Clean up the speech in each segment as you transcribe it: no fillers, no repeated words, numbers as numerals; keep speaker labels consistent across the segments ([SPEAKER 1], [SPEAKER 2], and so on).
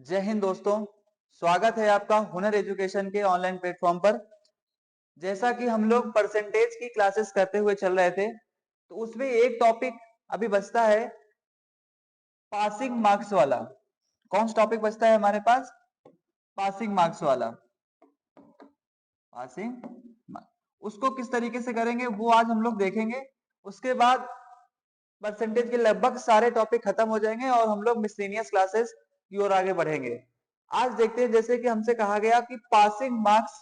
[SPEAKER 1] जय हिंद दोस्तों। स्वागत है आपका हुनर एजुकेशन के ऑनलाइन प्लेटफॉर्म पर। जैसा कि हम लोग परसेंटेज की क्लासेस करते हुए चल रहे थे, तो उसमें एक टॉपिक अभी बचता है पासिंग मार्क्स वाला। कौन सा टॉपिक बचता है हमारे पास? पासिंग मार्क्स वाला। पासिंग उसको किस तरीके से करेंगे वो आज हम लोग देखेंगे। उसके बाद परसेंटेज के लगभग सारे टॉपिक खत्म हो जाएंगे और हम लोग मिसलेनियस क्लासेस की ओर आगे बढ़ेंगे। आज देखते हैं, जैसे कि हमसे कहा गया कि पासिंग मार्क्स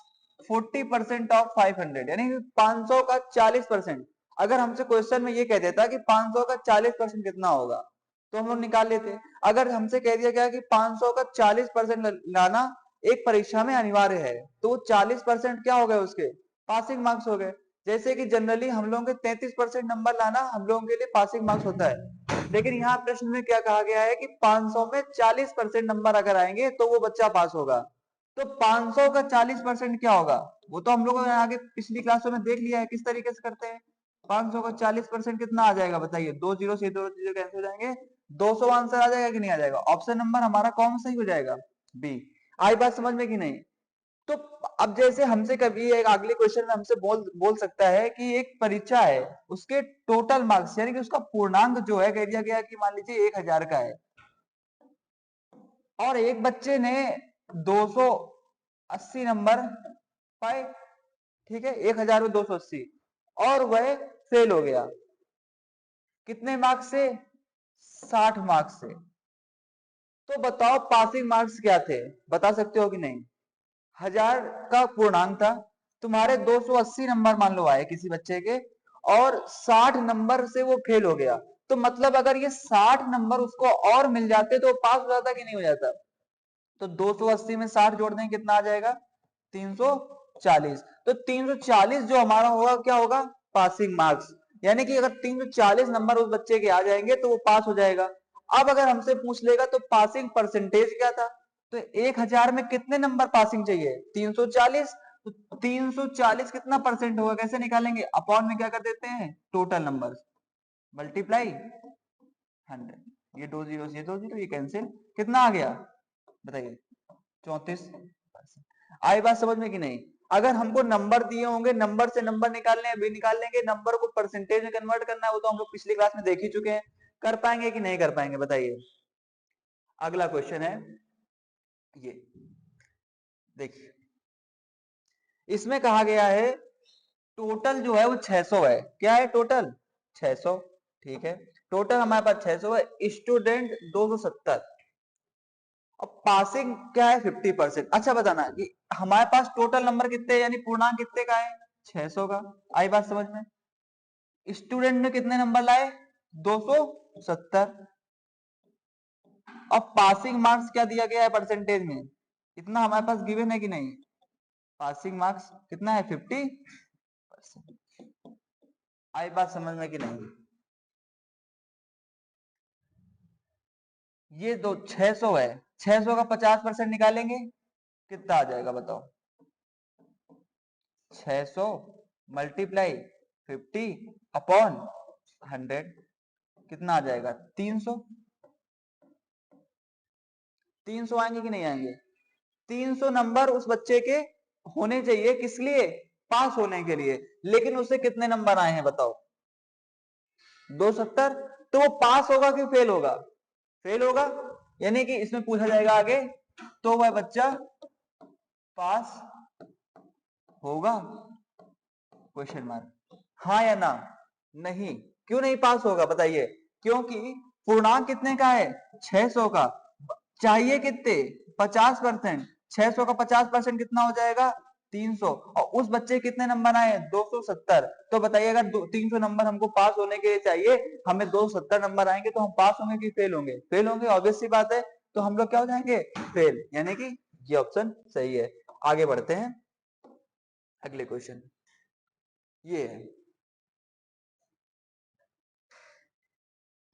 [SPEAKER 1] 40% ऑफ 500, यानी 500 का 40%। अगर हमसे क्वेश्चन में ये कह देता कि 500 का 40% कितना होगा, तो हम लोग निकाल लेते। अगर हमसे कह दिया गया कि 500 का 40% लाना एक परीक्षा में अनिवार्य है, तो वो 40% क्या हो गए? उसके पासिंग मार्क्स हो गए। जैसे कि जनरली हम लोगों के 33% नंबर लाना हम लोगों के लिए पासिंग मार्क्स होता है, लेकिन यहाँ प्रश्न में क्या कहा गया है कि 500 में 40% नंबर अगर आएंगे तो वो बच्चा पास होगा। तो 500 का 40% क्या होगा? वो तो हम लोगों ने आगे पिछली क्लासों में देख लिया है किस तरीके से करते हैं। 500 का 40% कितना आ जाएगा बताइए? दो जीरो से दो जीरो कैंसिल हो जाएंगे, 200 आंसर आ जाएगा कि नहीं आ जाएगा? ऑप्शन नंबर हमारा कौन सही हो जाएगा? बी। आई बात समझ में कि नहीं? तो अब जैसे हमसे कभी एक अगले क्वेश्चन में हमसे बोल सकता है कि एक परीक्षा है, उसके टोटल मार्क्स यानी कि उसका पूर्णांक जो है कह दिया गया कि मान लीजिए 1000 का है, और एक बच्चे ने 280 नंबर पाए। ठीक है, 1000 में 280, और वह फेल हो गया। कितने मार्क्स से? 60 मार्क्स से। तो बताओ पासिंग मार्क्स क्या थे? बता सकते हो कि नहीं? 1000 का पूर्णांक था, तुम्हारे 280 नंबर मान लो आए किसी बच्चे के, और 60 नंबर से वो फेल हो गया। तो मतलब अगर ये 60 नंबर उसको और मिल जाते तो पास हो जाता कि नहीं हो जाता? तो 280 में 60 जोड़ दें कितना आ जाएगा? 340। तो 340 जो हमारा होगा क्या होगा? Passing marks. यानी कि अगर 340 नंबर उस बच्चे के आ जाएंगे तो वो पास हो जाएगा। अब अगर हमसे पूछ लेगा तो पासिंग परसेंटेज क्या था, तो 1000 में कितने नंबर पासिंग चाहिए? 340। तो 340 कितना परसेंट होगा कैसे निकालेंगे? अपॉन में क्या कर देते हैं? Total number multiply 100। ये दो जीरो से दो जीरो, ये कैंसिल, कितना आ गया बताइए? 34%। आई बात समझ में कि नहीं? अगर हमको नंबर दिए होंगे, नंबर से नंबर निकालने हैं, भी निकाल लेंगे। नंबर को परसेंटेज में कन्वर्ट करना है, वो तो हम लोग पिछली क्लास में देख ही चुके हैं। कर पाएंगे कि नहीं कर पाएंगे बताइए? अगला क्वेश्चन है ये, देखिए इसमें कहा गया है टोटल जो है वो 600 है। क्या है टोटल? 600। ठीक है, टोटल हमारे पास 600 है, स्टूडेंट 270, और पासिंग क्या है? 50%। अच्छा बताना कि हमारे पास टोटल नंबर कितने यानी पूर्णांक कितने का है? 600 का। आई बात समझ में? स्टूडेंट ने कितने नंबर लाए? 270। और पासिंग मार्क्स क्या दिया गया है परसेंटेज में? इतना हमारे पास गिवन है कि नहीं? पासिंग मार्क्स कितना है? 50%। आई बात समझ में कि नहीं? ये दो 600 है, 600 का 50% निकालेंगे कितना आ जाएगा बताओ? 600 मल्टीप्लाई 50 अपॉन 100, कितना आ जाएगा? 300। 300 आएंगे कि नहीं आएंगे? 300 नंबर उस बच्चे के होने चाहिए, किस लिए? पास होने के लिए। लेकिन उसे कितने नंबर आए हैं बताओ? 270। तो वो पास होगा कि फेल होगा? फेल होगा। यानी कि इसमें पूछा जाएगा आगे, तो वह बच्चा पास होगा? Question mark. हाँ या ना? नहीं। क्यों नहीं पास होगा बताइए? क्योंकि पूर्णांक कितने का है? 600 का। चाहिए कितने? 50%। 600 का 50% कितना हो जाएगा? 300। और उस बच्चे कितने नंबर आए? 270। तो बताइए अगर 300 नंबर हमको पास होने के लिए चाहिए, हमें 270 नंबर आएंगे तो हम पास होंगे कि फेल होंगे? फेल होंगे, ऑब्वियस सी बात है। तो हम लोग क्या हो जाएंगे? फेल। यानी कि ये ऑप्शन सही है। आगे बढ़ते हैं, अगले क्वेश्चन ये है,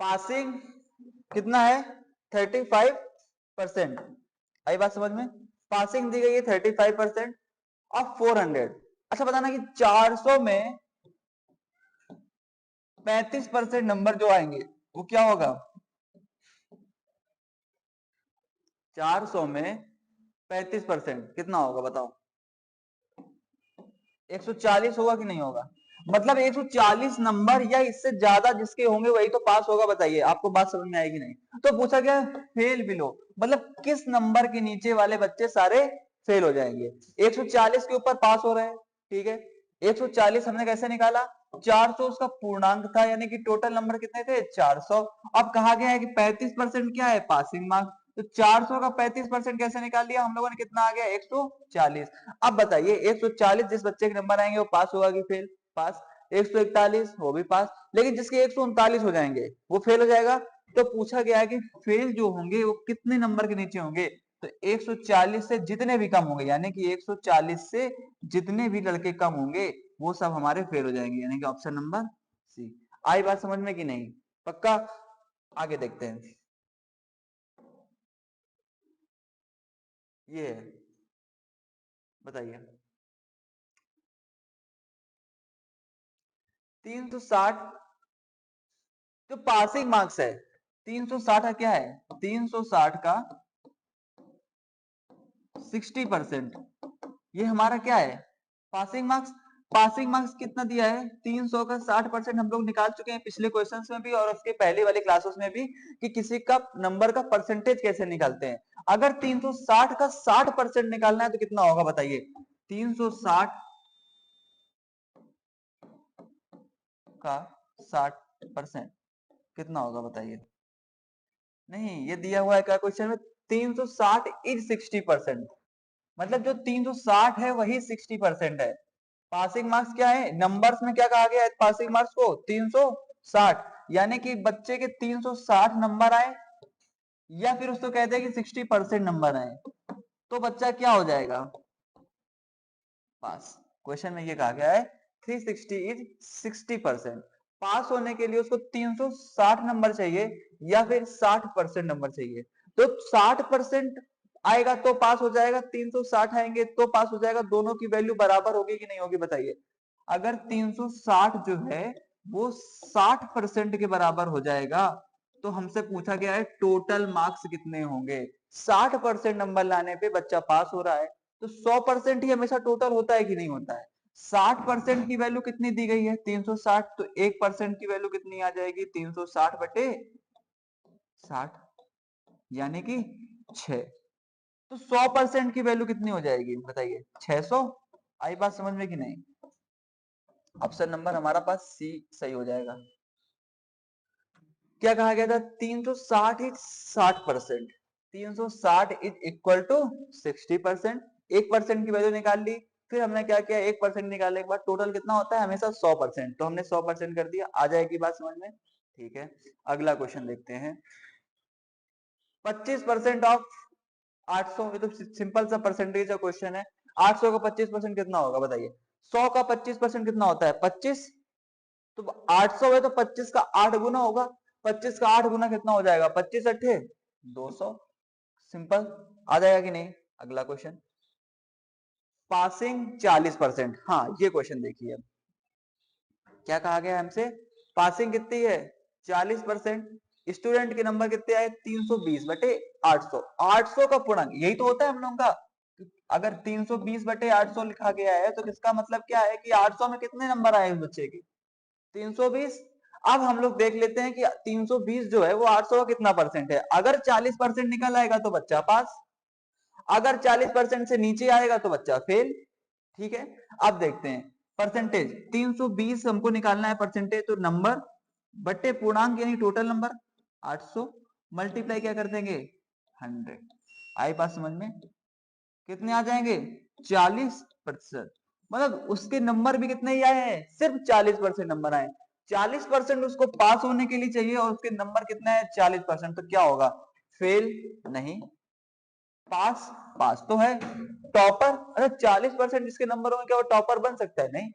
[SPEAKER 1] पासिंग कितना है? 35%। आई बात समझ में? पासिंग दी गई है 35% ऑफ 400। अच्छा बताना कि 400 में 35% नंबर जो आएंगे वो क्या होगा? 400 में 35% कितना होगा बताओ? 140 होगा कि नहीं होगा? मतलब 140 नंबर या इससे ज्यादा जिसके होंगे वही तो पास होगा। बताइए आपको बात समझ में आएगी नहीं? तो पूछा गया फेल बिलो, मतलब किस नंबर के नीचे वाले बच्चे सारे फेल हो जाएंगे। 140 के ऊपर पास हो रहे हैं, ठीक है। 140 हमने कैसे निकाला? 400 उसका पूर्णांक था, यानी कि टोटल नंबर कितने थे? 400। अब कहा गया है कि 35% क्या है? Passing marks. तो 400 का 35% कैसे निकाल लिया हम लोगों ने? कितना आ गया? 140। अब बताइए 140 जिस बच्चे के नंबर आएंगे वो पास होगा कि फेल? पास। 141 वो भी पास, लेकिन जिसके 139 हो जाएंगे वो फेल हो जाएगा। तो पूछा गया है कि फेल जो होंगे वो कितने नंबर के नीचे होंगे? तो 140 से जितने भी कम होंगे, यानी कि 140 से जितने भी लड़के कम होंगे वो सब हमारे फेल हो जाएंगे, यानी कि ऑप्शन नंबर सी। आई बात समझ में कि नहीं? पक्का? आगे देखते हैं। ये है, बताइए। 360 जो पासिंग मार्क्स है, 360 का क्या है? 360 का 60%, ये हमारा क्या है? Passing marks. पासिंग मार्क्स कितना दिया है? 300 का 60% हम लोग निकाल चुके हैं पिछले क्वेश्चंस में भी और उसके पहले वाले क्लासेस में भी, कि किसी का नंबर का परसेंटेज कैसे निकालते हैं। अगर 360 का 60% निकालना है तो कितना होगा बताइए? 360 का 60% कितना होगा बताइए? नहीं, ये दिया हुआ है क्या क्वेश्चन में? 360 इज 60%, मतलब जो 360 है वही 60% है। पासिंग मार्क्स क्या है? नंबर्स में क्या कहा गया है पासिंग मार्क्स को? 360, यानी कि बच्चे के 360 नंबर आए या फिर उसको कहते हैं कि 60% नंबर आए तो बच्चा क्या हो जाएगा? पास। क्वेश्चन में ये कहा गया है 360 इज 60%। पास होने के लिए उसको 360 नंबर चाहिए या फिर 60% नंबर चाहिए। तो 60% आएगा तो पास हो जाएगा, 360 आएंगे तो पास हो जाएगा। दोनों की वैल्यू बराबर होगी कि नहीं होगी बताइए? अगर 360 जो है वो 60% के बराबर हो जाएगा तो हमसे पूछा गया है टोटल मार्क्स कितने होंगे। 60% नंबर लाने पे बच्चा पास हो रहा है, तो 100% ही हमेशा टोटल होता है कि नहीं होता है? 60% की वैल्यू कितनी दी गई है? 360, तो 1% की वैल्यू कितनी आ जाएगी? 360 बटे 60, यानी कि 6। तो 100% की वैल्यू कितनी हो जाएगी बताइए? 600। आई बात समझ में कि नहीं? ऑप्शन नंबर हमारा पास सी सही हो जाएगा। क्या कहा गया था? 360 इज 60%, 360 इज इक्वल टू 60%। 1% की वैल्यू निकाल ली, फिर हमने क्या किया? 1% निकालने के बाद टोटल कितना होता है हमेशा? 100%, तो हमने 100% कर दिया। आ जाएगी बात समझ में? ठीक है, अगला क्वेश्चन देखते हैं। 25% ऑफ 800, ये तो सिंपल सा परसेंटेज का क्वेश्चन है। 800 का 25% कितना होगा बताइए? 100 का 25% कितना होता है? 25। तो 800 है तो 25 का 8 गुना होगा। 25 का 8 गुना कितना हो जाएगा? 25 अट्ठे 200। सिंपल। आ जाएगा कि नहीं? अगला क्वेश्चन। पासिंग 40%, हाँ ये क्वेश्चन देखिए। क्या कहा गया हमसे? पासिंग कितनी है? 40%। स्टूडेंट के नंबर कितने आए? 320 बटे 800। 800 का पूर्णांक यही तो होता है हम लोगों का। अगर 320 बटे 800 लिखा गया है तो इसका मतलब क्या है कि 800 में कितने नंबर आए उस बच्चे के? 320। अब हम लोग देख लेते हैं कि 320 जो है वो 800 का कितना परसेंट है। अगर 40% निकल आएगा तो बच्चा पास, अगर 40% से नीचे आएगा तो बच्चा फेल। ठीक है, अब देखते हैं परसेंटेज। 320 हमको निकालना है परसेंटेज, तो नंबर बटे पूर्णांक यानी टोटल नंबर 800 मल्टीप्लाई क्या कर देंगे? 100। आई बात समझ में? कितने आ जाएंगे? 40%। मतलब उसके नंबर भी कितने ही आए हैं? सिर्फ 40% नंबर आए। 40% उसको पास होने के लिए चाहिए और उसके नंबर कितने हैं? 40%। तो क्या होगा? फेल नहीं, पास। पास तो है। टॉपर? अरे 40% जिसके नंबर होंगे क्या वो टॉपर बन सकता है? नहीं,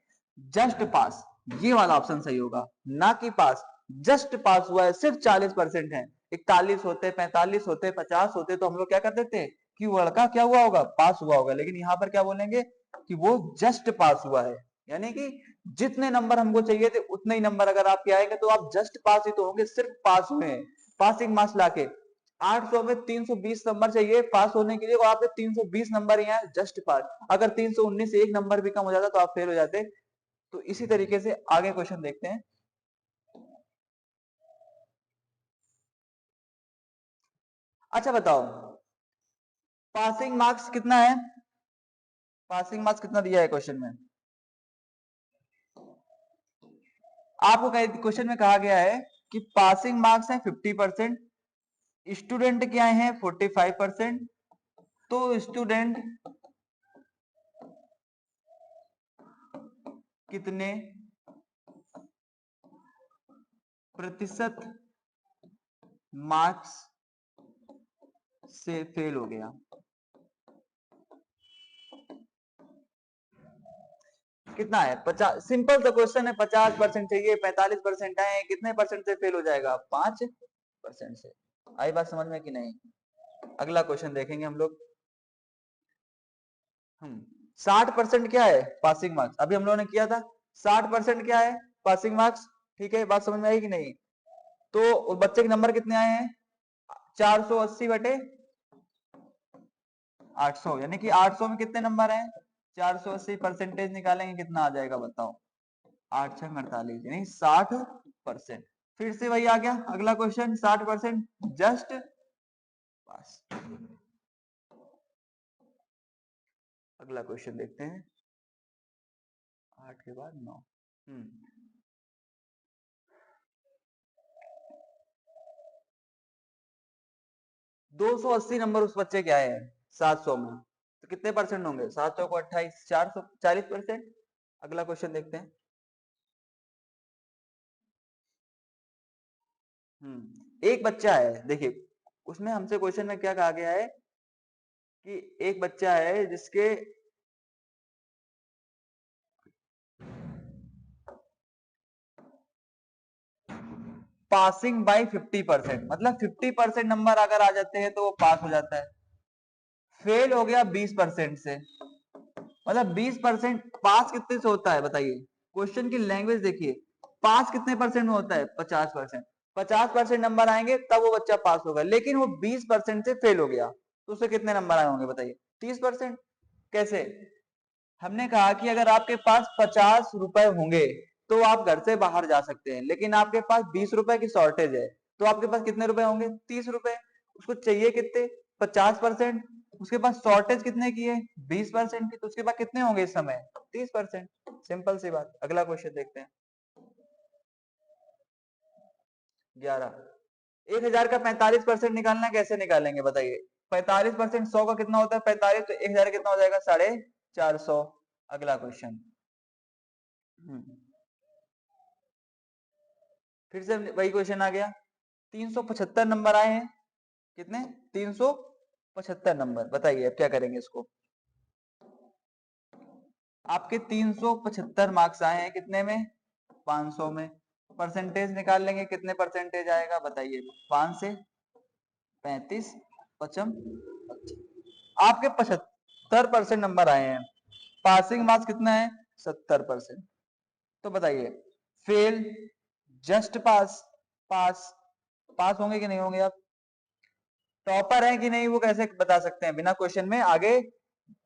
[SPEAKER 1] जस्ट पास। ये वाला ऑप्शन सही होगा, ना कि पास। जस्ट पास हुआ है, सिर्फ 40% है। 41 होते, 45 होते, 50 होते तो हम लोग क्या कर देते कि वो लड़का क्या हुआ होगा? पास हुआ होगा। लेकिन यहाँ पर क्या बोलेंगे कि वो जस्ट पास हुआ है, यानी कि जितने नंबर हमको चाहिए थे उतने ही नंबर अगर आपके आएंगे तो आप जस्ट पास ही तो होंगे, सिर्फ पास हुए हैं, पासिंग मार्क्स लाके। 800 में 320 नंबर चाहिए पास होने के लिए, और आपके 320 नंबर ही हैं जस्ट पास। अगर 319 से एक नंबर भी कम हो जाता तो आप फेल हो जाते। तो इसी तरीके से आगे क्वेश्चन देखते हैं। अच्छा बताओ, पासिंग मार्क्स कितना है? पासिंग मार्क्स कितना दिया है क्वेश्चन में? आपको क्वेश्चन में कहा गया है कि पासिंग मार्क्स है 50%, स्टूडेंट क्या है 45%। तो स्टूडेंट कितने प्रतिशत मार्क्स से फेल हो गया? कितना है? 50। सिंपल सा क्वेश्चन है, 50% चाहिए, 45% आए, कितने परसेंट से फेल हो जाएगा? 5% से। आई बात समझ में कि नहीं? अगला क्वेश्चन देखेंगे हम लोग। 60% क्या है पासिंग मार्क्स? अभी हम लोगों ने किया था। 60% क्या है पासिंग मार्क्स? ठीक है, बात समझ में आई कि नहीं? तो बच्चे के नंबर कितने आए हैं? 480 बटे 800, यानी कि 800 में कितने नंबर हैं? 480 परसेंटेज निकालेंगे कितना आ जाएगा बताओ? 8×48 यानी 60%। फिर से वही आ गया अगला क्वेश्चन, 60% जस्ट पास। अगला क्वेश्चन देखते हैं, 8 के बाद 9। 280 नंबर उस बच्चे के आए हैं 700 में, तो कितने परसेंट होंगे? 700 को 28, 440%। अगला क्वेश्चन देखते हैं। एक बच्चा है, देखिए उसमें हमसे क्वेश्चन में क्या कहा गया है कि एक बच्चा है जिसके पासिंग बाय 50%, मतलब 50% नंबर अगर आ जाते हैं तो वो पास हो जाता है। फेल हो गया 20% से, मतलब 20%। पास कितने से होता है बताइए? क्वेश्चन की लैंग्वेज देखिए, पास कितने परसेंट में होता है? 50%। 50% नंबर आएंगे तब वो बच्चा पास होगा, लेकिन वो 20% से फेल हो गया तो उसे कितने नंबर आए होंगे बताइए? 30%। कैसे? हमने कहा कि अगर आपके पास 50 रुपए होंगे तो आप घर से बाहर जा सकते हैं, लेकिन आपके पास 20 रुपए की शॉर्टेज है, तो आपके पास कितने रुपए होंगे? 30 रुपए। उसको चाहिए कितने? 50%। उसके पास शॉर्टेज कितने की है? 20% की, तो उसके पास कितने होंगे इस समय? 30%। सिंपल सी बात। अगला क्वेश्चन देखते हैं, 11। 1000 का 45% निकालना है, कैसे निकालेंगे बताइए? 45% 100 का कितना होता है? 45। तो 1000 कितना हो जाएगा? 450। अगला क्वेश्चन। फिर से वही क्वेश्चन आ गया। 375 नंबर आए हैं। कितने? 375 नंबर। बताइए अब क्या करेंगे इसको? आपके 375 मार्क्स आए हैं कितने में? 500 में। परसेंटेज निकाल लेंगे, कितने परसेंटेज आएगा बताइए? 5 से 35 पचम। आपके 75% नंबर आए हैं। पासिंग मार्क्स कितना है? 70%। तो बताइए, फेल, जस्ट पास, पास। पास होंगे कि नहीं होंगे आप? टॉपर है कि नहीं वो कैसे बता सकते हैं बिना क्वेश्चन में आगे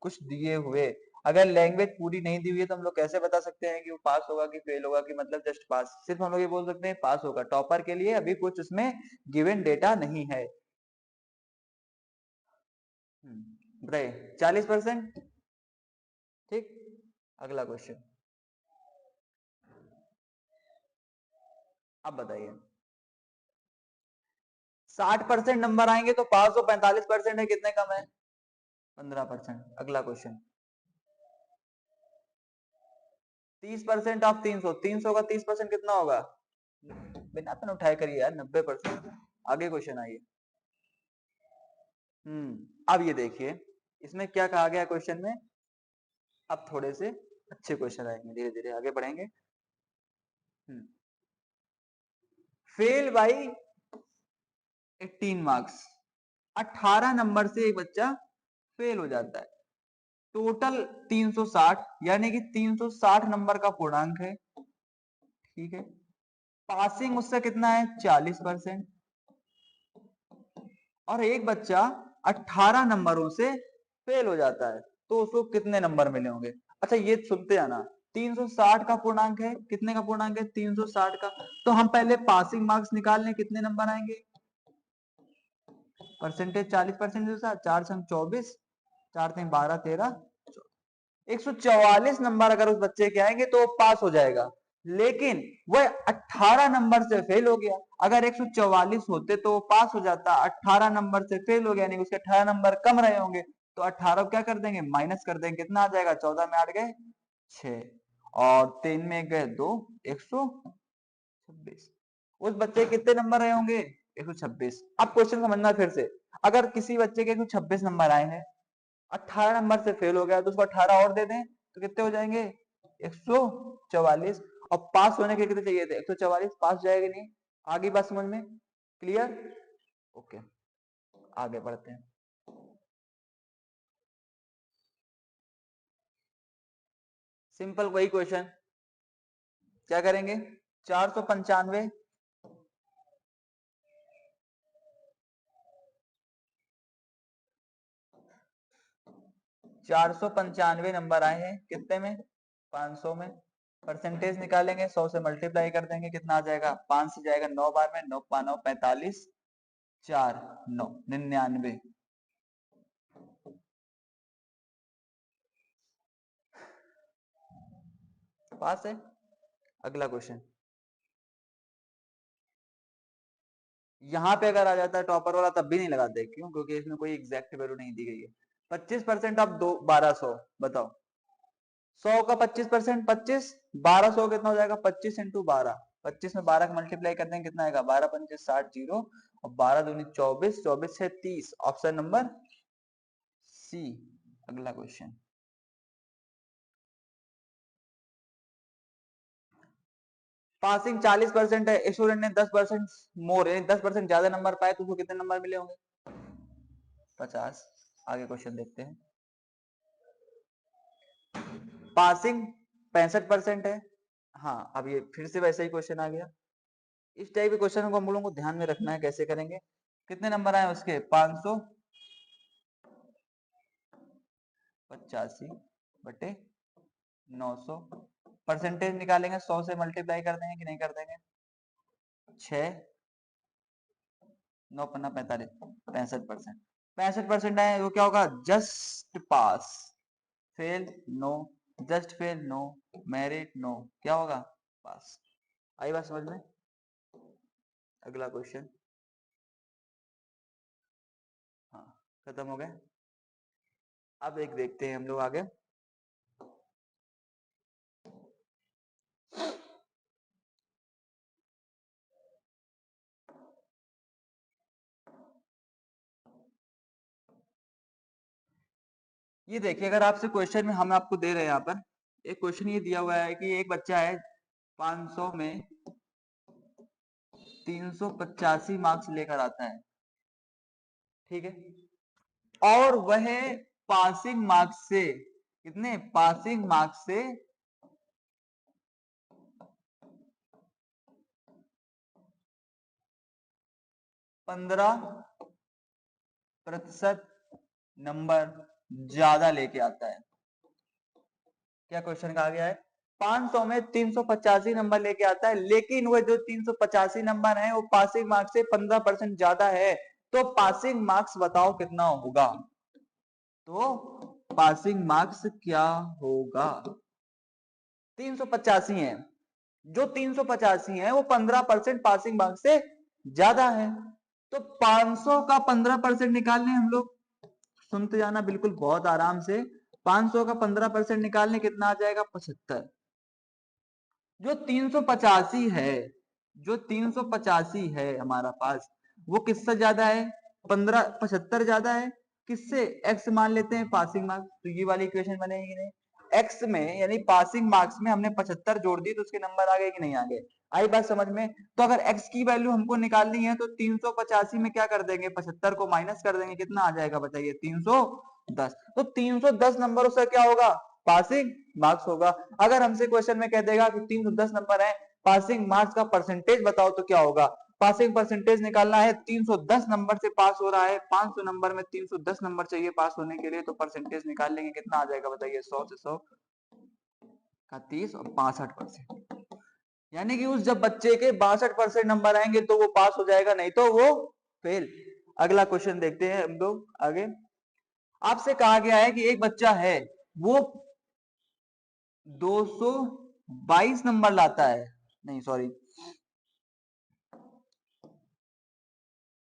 [SPEAKER 1] कुछ दिए हुए? अगर लैंग्वेज पूरी नहीं दी हुई है तो हम लोग कैसे बता सकते हैं कि वो पास होगा कि फेल होगा, कि मतलब जस्ट पास? सिर्फ हम लोग ये बोल सकते हैं पास होगा। टॉपर के लिए अभी कुछ उसमें गिवन डेटा नहीं है। बताइए, 40%। ठीक। अगला क्वेश्चन, अब बताइए। 60% नंबर आएंगे तो पास हो, 45% है, कितने कम है? 15%। अगला क्वेश्चन, 30% ऑफ 300। 300 का 30% कितना होगा? बिना पेन उठाए करिए यार, 90%। आगे क्वेश्चन आइए। अब ये देखिए इसमें क्या कहा गया क्वेश्चन में। अब थोड़े से अच्छे क्वेश्चन आएंगे, धीरे धीरे आगे बढ़ेंगे। Fail by 18 marks. 18 नंबर से एक बच्चा फेल हो जाता है। टोटल 360, यानी कि 360 नंबर का पूर्णांक है। ठीक है। पासिंग उससे कितना है? 40%। और एक बच्चा 18 नंबरों से फेल हो जाता है, तो उसको कितने नंबर मिले होंगे? अच्छा ये सुनते आना, 360 का पूर्णांक है, कितने का पूर्णांक है? 360 का। तो हम पहले पासिंग मार्क्स निकाल लें, कितने नंबर आएंगे? परसेंटेज 40% 4 संग 24, 4 3 12 13, 144 नंबर अगर उस बच्चे के आएंगे तो वो पास हो जाएगा। लेकिन वह 18 नंबर से फेल हो गया। अगर 144 होते तो वो पास हो जाता, 18 नंबर से फेल हो गया, यानी उसके 18 नंबर कम रहे होंगे, तो 18 क्या कर देंगे? माइनस कर देंगे। कितना आ जाएगा? 14 में 8 गए 6 और 3 में गए 2, 126। उस बच्चे के कितने नंबर रहे होंगे? 126। अब क्वेश्चन समझना फिर से, अगर किसी बच्चे के 126 नंबर आए हैं, 18 नंबर से फेल हो गया, तो उसको 18 और दे दें तो कितने हो जाएंगे? 144। और पास होने के कितने चाहिए थे? 144। पास जाएगा नहीं। आगे बात समझ में क्लियर? ओके, आगे बढ़ते हैं। सिंपल वही क्वेश्चन, क्या करेंगे? 495 495 नंबर आए हैं, कितने में? 500 में। परसेंटेज निकालेंगे, 100 से मल्टीप्लाई कर देंगे, कितना आ जाएगा? 5 से जाएगा 9 बार में, 9 5 9 45, 4 9 99। पास है। अगला क्वेश्चन, यहाँ पे अगर आ जाता है टॉपर वाला तब भी नहीं लगाते, क्यों? क्योंकि इसमें कोई एग्जैक्ट वैल्यू नहीं दी गई है। 25% ऑफ 1200, बताओ 100 का 25%, 25, 1200 कितना हो जाएगा? 25 इंटू 12, 25 में 12 का मल्टीप्लाई करते हैं, कितना आएगा? 12 पंचे 60 जीरो, और 12 दूनी 24, 24 से 30। Option number C. अगला क्वेश्चन, पासिंग 40% है, स्टूडेंट ने 10% मोर यानी 10% ज्यादा नंबर पाए, तो उसको कितने नंबर मिले होंगे? 50। आगे क्वेश्चन देखते हैं। पासिंग 65% है। हाँ, अब ये फिर से वैसा ही क्वेश्चन आ गया। इस टाइप के क्वेश्चन को हम लोगों को ध्यान में रखना है, कैसे करेंगे? कितने नंबर आए उसके? 585 बटे 900। परसेंटेज निकालेंगे, 100 से मल्टीप्लाई कर देंगे कि नहीं कर देंगे? 6 9 पन्ना 45, 65%। 65% आए, वो क्या होगा? Just pass, fail no, just fail no, merit no, क्या होगा? पास। आई बात समझ में? अगला क्वेश्चन, हाँ खत्म हो गया। अब एक देखते हैं हम लोग आगे। ये देखिए, अगर आपसे क्वेश्चन में हम आपको दे रहे हैं, यहाँ पर एक क्वेश्चन ये दिया हुआ है कि एक बच्चा है 500 में 385 मार्क्स लेकर आता है, ठीक है, और वह पासिंग मार्क्स से कितने? पासिंग मार्क्स से 15% नंबर ज्यादा लेके आता है। क्या क्वेश्चन कहा गया है? 500 में 385 नंबर लेके आता है, लेकिन वो जो 385 नंबर है वो पासिंग मार्क्स से 15% ज्यादा है, तो पासिंग मार्क्स बताओ कितना होगा? तो पासिंग मार्क्स क्या होगा? 385 है, जो 385 है वो 15% पासिंग मार्क्स से ज्यादा है, तो 500 का 15% निकालने हम लोग, सुनते जाना बिल्कुल बहुत आराम से। 500 का 15% निकालने कितना आ जाएगा? 75। जो 385 है, जो 385 है हमारा पास, वो किससे ज्यादा है? 75 ज्यादा है किससे? एक्स मान लेते हैं पासिंग मार्क्स, तो ये वाली इक्वेशन बनेगी नहीं। एक्स में यानी पासिंग मार्क्स में हमने 75 जोड़ दी, तो उसके नंबर आ गए कि नहीं आ गए? आई बात समझ में? तो अगर एक्स की वैल्यू हमको निकालनी है तो 385 में क्या कर देंगे? 75 को माइनस कर देंगे, कितना आ जाएगा बताइए? 310। तो 310 नंबरों से क्या होगा? पासिंग मार्क्स होगा। अगर हमसे क्वेश्चन में कह देगा कि 310 नंबर है, पासिंग मार्क्स का परसेंटेज बताओ, तो क्या होगा? पासिंग परसेंटेज निकालना है। 310 नंबर से पास हो रहा है, 500 नंबर में 310 नंबर चाहिए पास होने के लिए, तो परसेंटेज निकाल लेंगे, कितना आ जाएगा बताइए। 100 से 100 का 30 और 62%, यानी कि उस जब बच्चे के 62% नंबर आएंगे तो वो पास हो जाएगा, नहीं तो वो फेल। अगला क्वेश्चन देखते हैं हम लोग आगे। आपसे कहा गया है कि एक बच्चा है, वो 222 नंबर लाता है, नहीं सॉरी,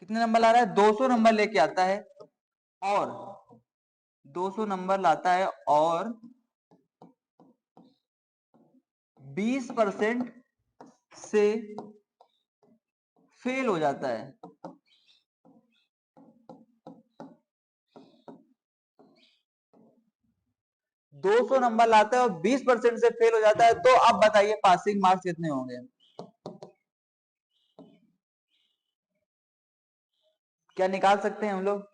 [SPEAKER 1] कितने नंबर ला रहा है, 200 नंबर लेके आता है, और 200 नंबर लाता है और 20% से फेल हो जाता है। 200 नंबर लाता है और 20% से फेल हो जाता है, तो अब बताइए पासिंग मार्क्स कितने होंगे। क्या निकाल सकते हैं हम लोग?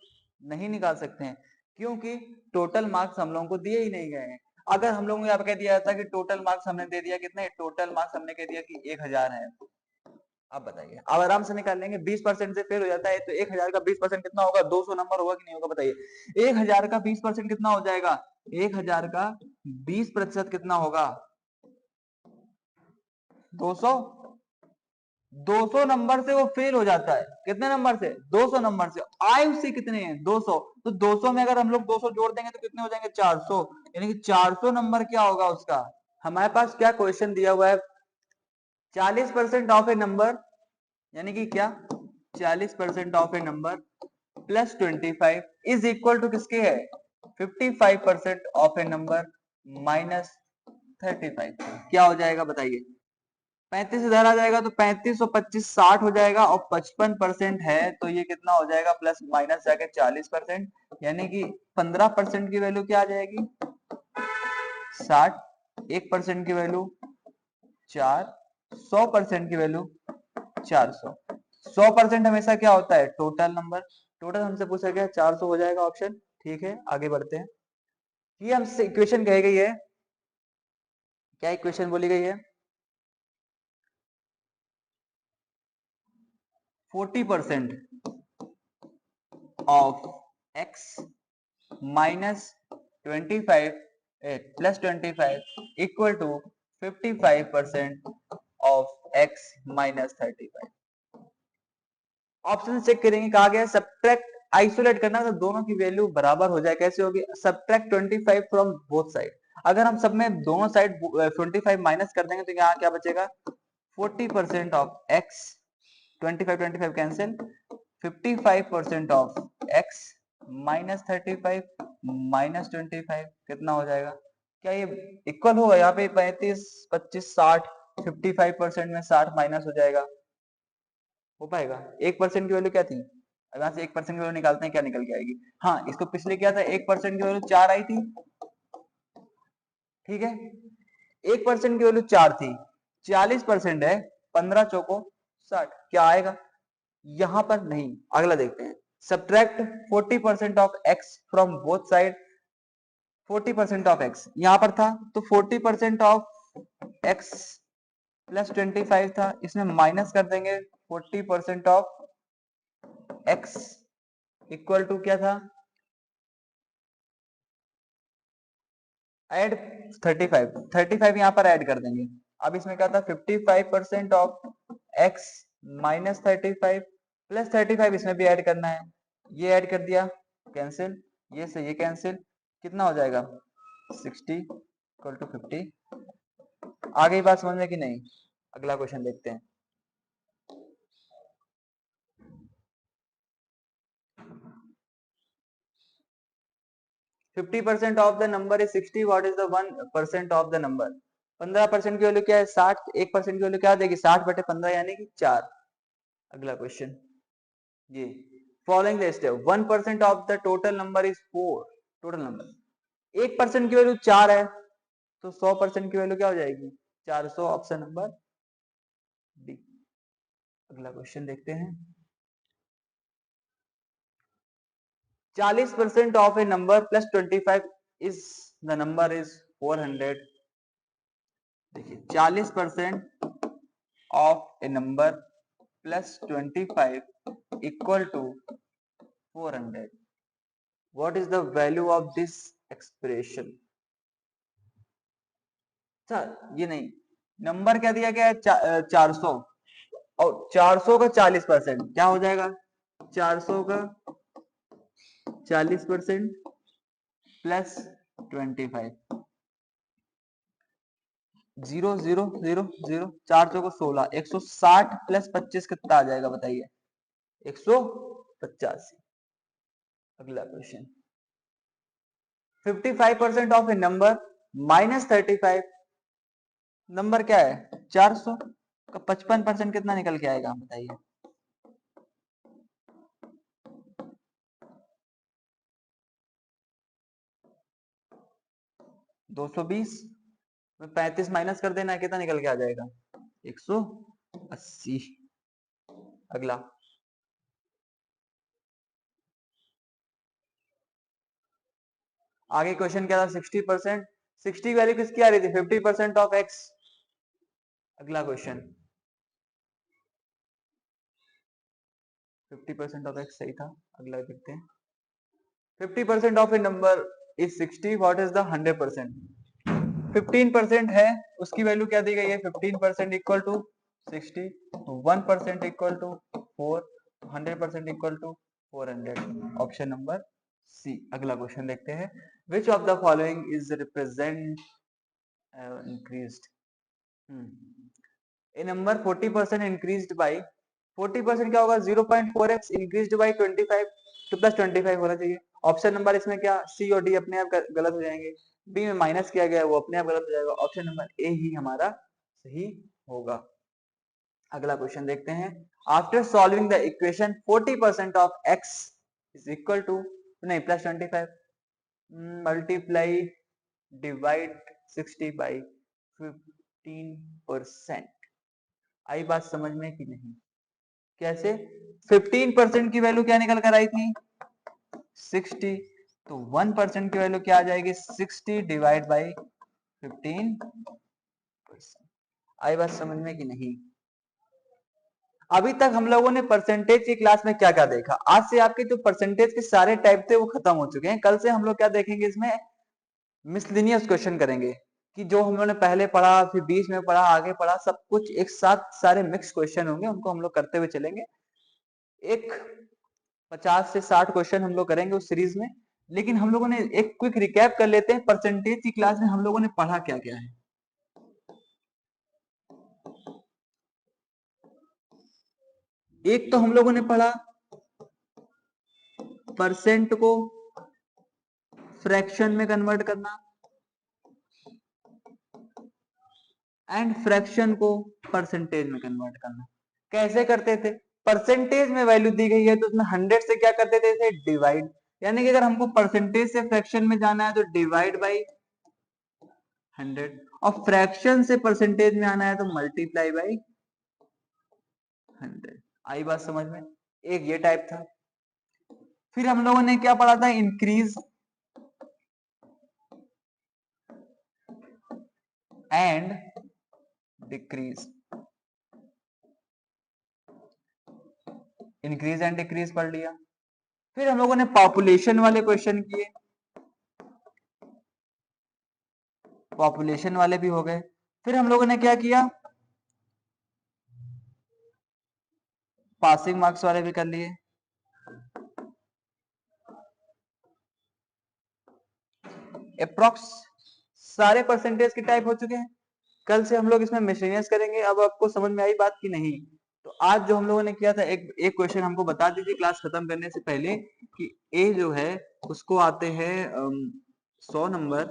[SPEAKER 1] नहीं निकाल सकते हैं, क्योंकि टोटल मार्क्स हम लोगों को दिए ही नहीं गए हैं। अगर हम लोगों को यहाँ पे कह दिया जाता कि टोटल मार्क्स हमने दे दिया कितने, टोटल मार्क्स हमने कह दिया कि 1000 है, अब बताइए, अब आराम से निकाल लेंगे। 20% से फेल हो जाता है तो 1000 का 20% कितना होगा, 200 नंबर होगा कि नहीं होगा बताइए। 1000 का 20% कितना हो जाएगा, 1000 का 20% कितना होगा, 200। 200 नंबर से वो फेल हो जाता है, कितने नंबर से, 200 नंबर से। आए उससे कितने हैं, 200, तो 200 में अगर हम लोग 200 जोड़ देंगे तो कितने हो जाएंगे, 400, यानी कि 400 नंबर क्या होगा उसका। हमारे पास क्या क्वेश्चन दिया हुआ है, 40% ऑफ ए नंबर, यानी कि क्या, 40% of a number plus 25 is equal to किसके है, 55% ऑफ ए नंबर माइनस 35, क्या हो जाएगा बताइए। 35 इधर आ जाएगा तो 35 और 25 60 हो जाएगा, और 55% है तो ये कितना हो जाएगा, प्लस माइनस जाके 40%, यानी कि 15% की वैल्यू क्या आ जाएगी, 60, 1% की वैल्यू 4, 100% की वैल्यू 400। 100% हमेशा क्या होता है, टोटल नंबर, टोटल हमसे पूछा गया 400 हो जाएगा ऑप्शन। ठीक है आगे बढ़ते हैं। ये हमसे इक्वेशन कही गई है, क्या इक्वेशन बोली गई है, 40% ऑफ x माइनस 25 प्लस 25 equal to 55% of x minus 35। Option check करेंगे, कहा गया सब्ट्रैक्ट, आइसोलेट करना, तो दोनों की वैल्यू बराबर हो जाए, कैसे होगी, सब्ट्रैक्ट 25 फ्रॉम बोथ साइड। अगर हम सब में दोनों साइड 25 माइनस कर देंगे तो यहाँ क्या बचेगा, 40% of x, 25 cancel, 55% of x minus 35 minus 25 कितना हो जाएगा, क्या ये इक्वल होगा, यहाँ पे 35 25 60, 55% में 60 माइनस हो जाएगा, हो पाएगा। 1% की वैल्यू क्या थी, अब यहाँ से 1% की वैल्यू निकालते हैं, क्या निकल के आएगी, हाँ इसको पिछले क्या था, 1% की वैल्यू 4 आई थी, ठीक है, 1% की वैल्यू 4 थी, 40% है, 15 चौको 60, क्या आएगा, यहां पर नहीं। अगला देखते हैं, subtract 40% of x from both side, 40% of x यहां पर था तो 40% ऑफ x प्लस 25 था, इसमें माइनस कर देंगे, 40% ऑफ x इक्वल टू क्या था, ऐड 35 यहां पर ऐड कर देंगे। अब इसमें क्या था, 55% ऑफ x माइनस 35 प्लस 35 इसमें भी ऐड करना है, ये ऐड कर दिया, कैंसिल, ये से ये कैंसिल, कितना हो जाएगा 60 इक्वल टू 50। आगे बात समझ में कि नहीं, अगला क्वेश्चन देखते हैं। Fifty percent of the number is 60, what is the 1% of the number, 15% की वैल्यू क्या है 60, 1% की वैल्यू क्या देगी 60/15 यानी कि 4। अगला क्वेश्चन ये, following the step, 1% of the total number is 4, total number, 1% की वैल्यू 4 है तो 100% की वैल्यू क्या हो जाएगी 400, ऑप्शन नंबर डी। अगला क्वेश्चन देखते हैं, 40% of a number plus 25 is the number is 400। देखिए 40% of a number plus 25 equal to 400. What is the value of this expression? अच्छा ये नहीं, नंबर क्या दिया गया है 400, और 400 का 40% क्या हो जाएगा, 400 का 40% प्लस 25, 0 0 0 0, 4 चौको 16, 160 प्लस 25 कितना आ जाएगा बताइए, 185. अगला question, 55% of a number minus 35, number क्या है 400 का 55% कितना निकल के आएगा बताइए, 220 में 35 माइनस कर देना है, कितना निकल के आ जाएगा 180. अगला, आगे क्वेश्चन क्या था, 60%, 60 वैल्यू किसकी आ रही थी, 50% ऑफ एक्स. अगला क्वेश्चन, 50% ऑफ एक्स सही था. अगला देखते हैं, 50% of a number is 60, what is the 100%. 15% है, उसकी वैल्यू क्या दी गई है, 15% equal to 60, 1% equal to 4, 100% equal to 400. Option number C. अगला क्वेश्चन देखते हैं, which of the following is represent increased. A number 40% increased by, 40% क्या होगा, 0.4x इंक्रीज्ड बाई 25, तो प्लस 25 होना चाहिए. ऑप्शन नंबर इसमें क्या, सी और डी अपने आप गलत हो जाएंगे, बी में माइनस किया गया वो अपने आप गलत हो जाएगा, ऑप्शन नंबर ए ही हमारा सही होगा. अगला क्वेश्चन देखते हैं, after solving the equation 40% of x is equal to, नहीं प्लस 25, मल्टीप्लाई डिवाइड 60 बाई 15%. आई बात समझ में कि नहीं, कैसे, 15% की वैल्यू क्या निकल कर आई थी 60, तो 1% की वैल्यू क्या आ जाएगी 60 डिवाइड बाई 15%. आई बात समझ में कि नहीं. अभी तक हम लोगों ने परसेंटेज की क्लास में क्या क्या देखा, आज से आपके जो परसेंटेज के सारे टाइप थे वो खत्म हो चुके हैं. कल से हम लोग क्या देखेंगे, इसमें मिसलिनियस क्वेश्चन करेंगे, कि जो हम लोगों ने पहले पढ़ा, फिर बीच में पढ़ा, आगे पढ़ा, सब कुछ एक साथ सारे मिक्स क्वेश्चन होंगे, उनको हम लोग करते हुए चलेंगे. एक 50 से 60 क्वेश्चन हम लोग करेंगे उस सीरीज में. लेकिन हम लोगों ने एक क्विक रिकैप कर लेते हैं, परसेंटेज की क्लास में हम लोगों ने पढ़ा क्या क्या है. एक तो हम लोगों ने पढ़ा परसेंट को फ्रैक्शन में कन्वर्ट करना, एंड फ्रैक्शन को परसेंटेज में कन्वर्ट करना. कैसे करते थे, परसेंटेज में वैल्यू दी गई है तो उसमें 100 से क्या करते थे, डिवाइड, यानी कि अगर हमको परसेंटेज से फ्रैक्शन में जाना है तो डिवाइड बाई 100, और फ्रैक्शन से परसेंटेज में आना है तो मल्टीप्लाई बाई 100. आई बात समझ में, एक ये टाइप था. फिर हम लोगों ने क्या पढ़ा था, increase and decrease, increase and decrease पढ़ लिया. फिर हम लोगों ने पॉपुलेशन वाले क्वेश्चन किए, पॉपुलेशन वाले भी हो गए. फिर हम लोगों ने क्या किया, पासिंग मार्क्स वाले भी कर लिए. अप्रोक्स सारे परसेंटेज के टाइप हो चुके हैं. कल से हम लोग इसमें मिसलेनियस करेंगे. अब आपको समझ में आई बात की नहीं, तो आज जो हम लोगों ने किया था, एक क्वेश्चन हमको बता दीजिए क्लास खत्म करने से पहले, कि ए जो है उसको आते हैं 100 नंबर,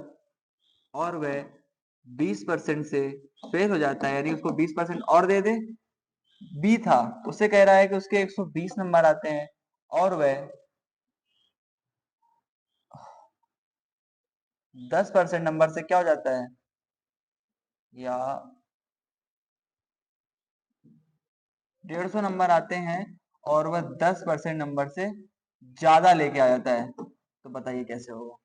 [SPEAKER 1] और वह 20% से फेल हो जाता है, यानी उसको 20% और दे दे. बी था, उससे कह रहा है कि उसके 120 नंबर आते हैं, और वह 10% नंबर से क्या हो जाता है, या 150 नंबर आते हैं, और वह 10% नंबर से ज्यादा लेके आ जाता है, तो बताइए कैसे होगा.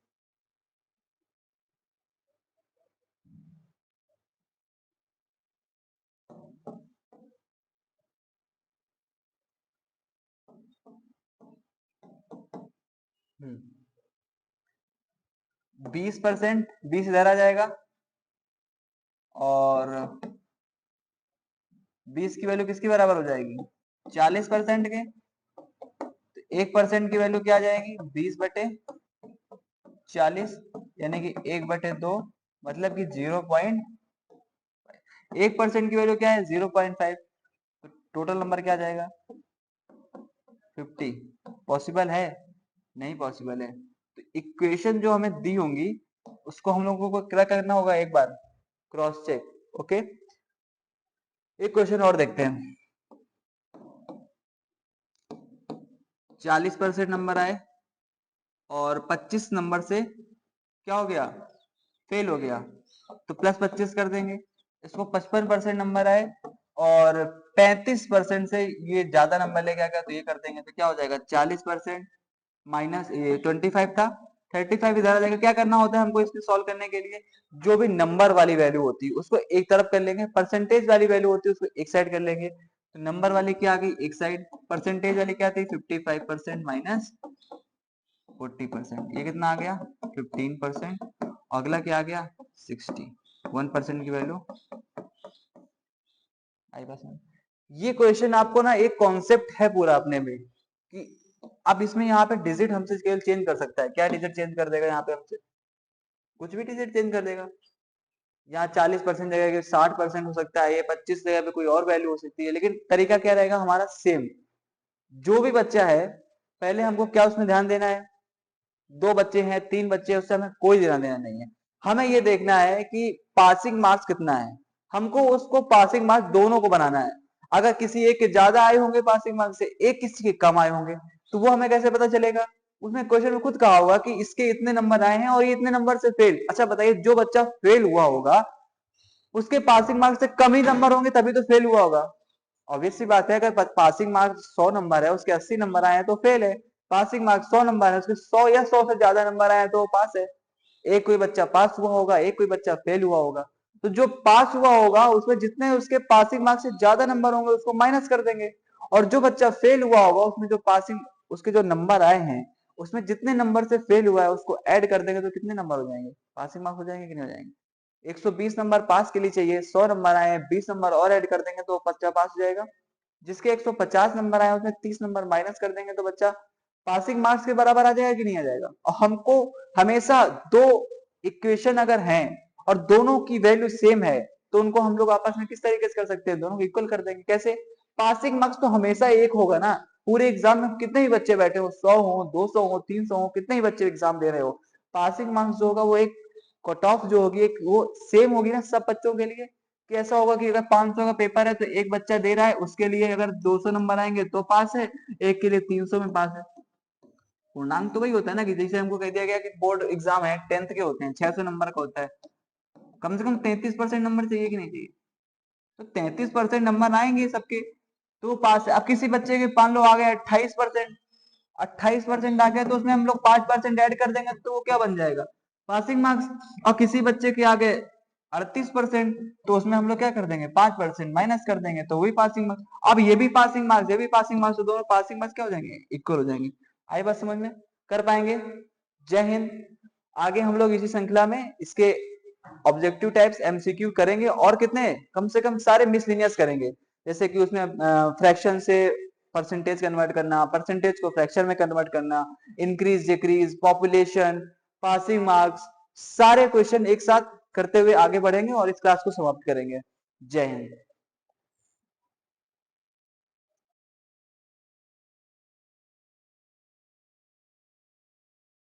[SPEAKER 1] 20%, 20 इधर आ जाएगा, और 20 की वैल्यू किसके बराबर हो जाएगी? 40% के। तो 1% की वैल्यू क्या आ जाएगी? 20/40, यानी कि 1/2, मतलब कि 1% की वैल्यू क्या है? 0.5। तो टोटल नंबर क्या आ जाएगा? 50। पॉसिबल है? नहीं पॉसिबल है। तो इक्वेशन जो हमें दी होंगी उसको हम लोगों को क्या करना होगा? एक बार क्रॉस चेक। ओके, एक क्वेश्चन और देखते हैं। 40% नंबर आए और 25 नंबर से क्या हो गया? फेल हो गया, तो +25 कर देंगे। इसको 55% नंबर आए और 35% से ये ज्यादा नंबर लेके आ गया, तो ये कर देंगे। तो क्या हो जाएगा? 40% माइनस 25 था, 35 इधर आ जाएगा। क्या करना होता है हमको इसमें सॉल्व करने के लिए? जो भी नंबर वाली वैल्यू होती है उसको एक तरफ कर लेंगे, परसेंटेज वाली वैल्यू होती है उसको एक साइड कर लेंगे। तो नंबर वाली क्या आ गई? एक साइड। परसेंटेज वाली क्या थी? 55% माइनस 40%। ये कितना आ गया? 15%। अगला क्या आ गया? 60। 1% की वैल्यू आई पास में। ये क्वेश्चन आपको ना एक कॉन्सेप्ट है पूरा अपने में कि अब इसमें यहाँ पे डिजिट हमसे केवल चेंज कर सकता है। क्या डिजिट चेंज कर देगा यहाँ पे हमसे? कुछ भी डिजिट चेंज कर देगा। यहाँ 40% जगह के 60% हो सकता है, ये 25 जगह पे कोई और वैल्यू हो सकती है, लेकिन तरीका क्या रहेगा हमारा? सेम। जो भी बच्चा है, पहले हमको क्या उसमें ध्यान देना है? 2 बच्चे हैं, 3 बच्चे हैं, उससे हमें कोई लेना देना नहीं है। हमें ये देखना है कि पासिंग मार्क्स कितना है। हमको उसको पासिंग मार्क्स दोनों को बनाना है। अगर किसी एक के ज्यादा आए होंगे पासिंग मार्क्स से, एक किसी के कम आए होंगे, तो वो हमें कैसे पता चलेगा? उसमें क्वेश्चन में खुद कहा होगा कि इसके इतने नंबर आए हैं और ये इतने नंबर से फेल। अच्छा बताइए, जो बच्चा फेल हुआ होगा उसके पासिंग मार्क्स से कम ही नंबर होंगे, तभी तो फेल हुआ होगा। ऑब्वियस सी बात है, अगर पासिंग मार्क्स 100 नंबर है, उसके 80 नंबर आए हैं तो फेल है। पासिंग मार्क्स 100 नंबर है, उसके 100 या 100 से ज्यादा नंबर आए हैं तो वो पास है। एक कोई बच्चा पास हुआ होगा, एक कोई बच्चा फेल हुआ होगा। तो जो पास हुआ होगा उसमें जितने उसके पासिंग मार्क्स से ज्यादा नंबर होंगे उसको माइनस कर देंगे, और जो बच्चा फेल हुआ होगा उसमें जो पासिंग उसके जो नंबर आए हैं उसमें जितने नंबर से फेल हुआ है उसको ऐड कर देंगे, तो कितने नंबर हो जाएंगे? पासिंग मार्क्स हो जाएंगे कि नहीं हो जाएंगे? 120 नंबर पास के लिए चाहिए, 100 नंबर आए, 20 नंबर और ऐड कर देंगे तो बच्चा पास हो जाएगा। जिसके 150 नंबर आए उसमें 30 नंबर माइनस कर देंगे तो बच्चा पासिंग मार्क्स के बराबर आ जाएगा कि नहीं आ जाएगा? और हमको हमेशा दो इक्वेशन अगर हैं और दोनों की वैल्यू सेम है, तो उनको हम लोग आपस में किस तरीके से कर सकते हैं? दोनों को इक्वल कर देंगे। कैसे? पासिंग मार्क्स तो हमेशा एक होगा ना। पूरे एग्जाम में कितने ही बच्चे बैठे हो, 100 हो, 200 हो, 300 हो, कितने ही बच्चे एग्जाम दे रहे हो, पासिंग मार्क्स जो होगा वो एक कट ऑफ जो होगी एक वो सेम होगी ना सब बच्चों के लिए। कि ऐसा होगा कि अगर 500 का पेपर है तो एक बच्चा दे रहा है, उसके लिए अगर 200 नंबर आएंगे तो पास है, एक के लिए 300 में पास है। पूर्णांक तो वही होता है ना, कि जैसे हमको कह दिया गया कि बोर्ड एग्जाम है 10th के होते हैं, 600 नंबर का होता है, कम से कम 33% नंबर चाहिए कि नहीं चाहिए? तो 33% नंबर आएंगे सबके तो वो पास है। अब किसी बच्चे के मान लो आ गए 28%, 28% आ गया तो उसमें हम लोग 5% ऐड कर देंगे तो वो क्या बन जाएगा? Passing marks. और किसी बच्चे के आगे 38%, तो उसमें हम लोग क्या कर देंगे? 5% माइनस कर देंगे तो वही पासिंग मार्क्स। अब ये भी पासिंग मार्क्स, ये भी पासिंग मार्क्स, तो दोनों पासिंग मार्क्स क्या हो जाएंगे? इक्वल हो जाएंगे। आई बात समझ में? कर पाएंगे? जय हिंद। आगे हम लोग इसी श्रृंखला में इसके ऑब्जेक्टिव टाइप्स एमसीक्यू करेंगे, और कितने कम से कम सारे मिसलिनियस करेंगे। जैसे कि उसमें फ्रैक्शन से परसेंटेज कन्वर्ट करना, परसेंटेज को फ्रैक्शन में कन्वर्ट करना, increase decrease, population, passing marks, सारे क्वेश्चन एक साथ करते हुए आगे बढ़ेंगे और इस क्लास को समाप्त करेंगे। जय हिंद।